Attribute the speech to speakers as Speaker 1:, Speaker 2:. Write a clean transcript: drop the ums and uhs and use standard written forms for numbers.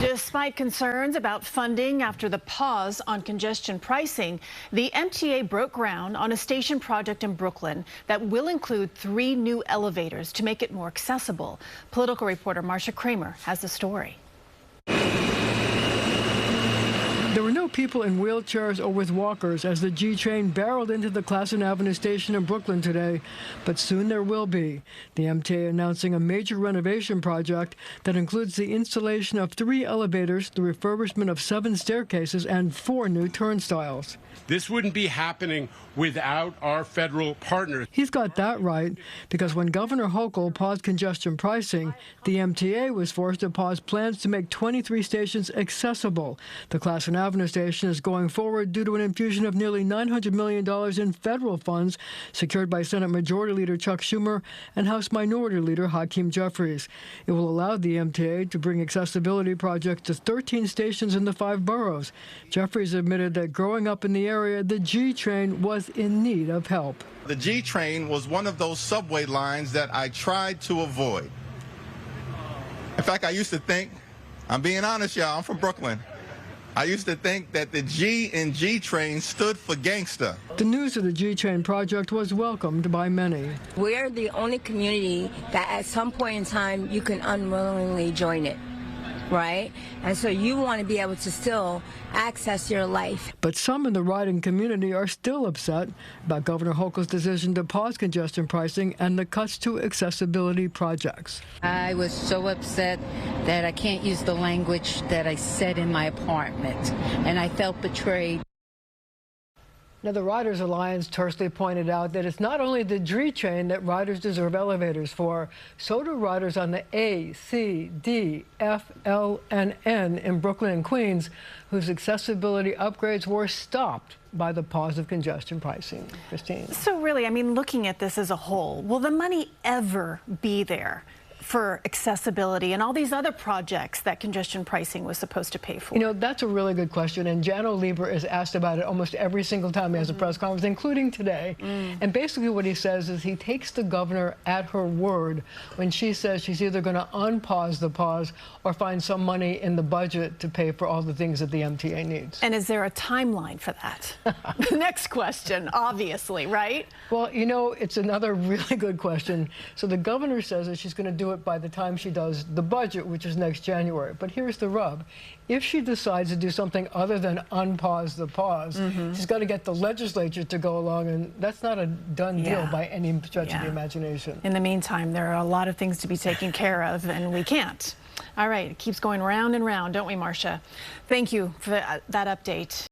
Speaker 1: Despite concerns about funding after the pause on congestion pricing, the MTA broke ground on a station project in Brooklyn that will include 3 new elevators to make it more accessible. Political reporter Marcia Kramer has the story.
Speaker 2: There were no people in wheelchairs or with walkers as the G train barreled into the Classon Avenue station in Brooklyn today, but soon there will be. The MTA announcing a major renovation project that includes the installation of 3 elevators, the refurbishment of 7 staircases, and 4 new turnstiles.
Speaker 3: This wouldn't be happening without our federal partners.
Speaker 2: He's got that right, because when Governor Hochul paused congestion pricing, the MTA was forced to pause plans to make 23 stations accessible. The Classon Avenue station is going forward due to an infusion of nearly $900 million in federal funds secured by Senate Majority Leader Chuck Schumer and House Minority Leader Hakeem Jeffries. It will allow the MTA to bring accessibility projects to 13 stations in the 5 boroughs. Jeffries admitted that growing up in the area, the G train was in need of help.
Speaker 4: The G train was one of those subway lines that I tried to avoid. In fact, I used to think, I'm being honest, y'all, I'm from Brooklyn. I used to think that the G in G train stood for gangster.
Speaker 2: The news of the G train project was welcomed by many.
Speaker 5: We're the only community that at some point in time you can unwillingly join it, right? And so you want to be able to still access your life.
Speaker 2: But some in the riding community are still upset about Governor Hochul's decision to pause congestion pricing and the cuts to accessibility projects.
Speaker 6: I was so upset that I can't use the language that I said in my apartment, and I felt betrayed.
Speaker 2: Now, the Riders Alliance tersely pointed out that it's not only the G train that riders deserve elevators for, so do riders on the A, C, D, F, L, and N in Brooklyn and Queens, whose accessibility upgrades were stopped by the pause of congestion pricing. Christine.
Speaker 1: So really, I mean, looking at this as a whole, will the money ever be there for accessibility and all these other projects that congestion pricing was supposed to pay for?
Speaker 2: You know, that's a really good question, and Jano Lieber is asked about it almost every single time he has a press conference, including today. And basically what he says is he takes the governor at her word when she says she's either going to unpause the pause or find some money in the budget to pay for all the things that the MTA needs.
Speaker 1: And is there a timeline for that? Next question, obviously, right?
Speaker 2: Well, you know, it's another really good question. So the governor says that she's going to do it by the time she does the budget, which is next January. But here's the rub. If she decides to do something other than unpause the pause, she's got to get the legislature to go along, and that's not a done deal by any stretch of the imagination.
Speaker 1: In the meantime, there are a lot of things to be taken care of, and we can't. All right, it keeps going round and round, don't we, Marcia? Thank you for that update.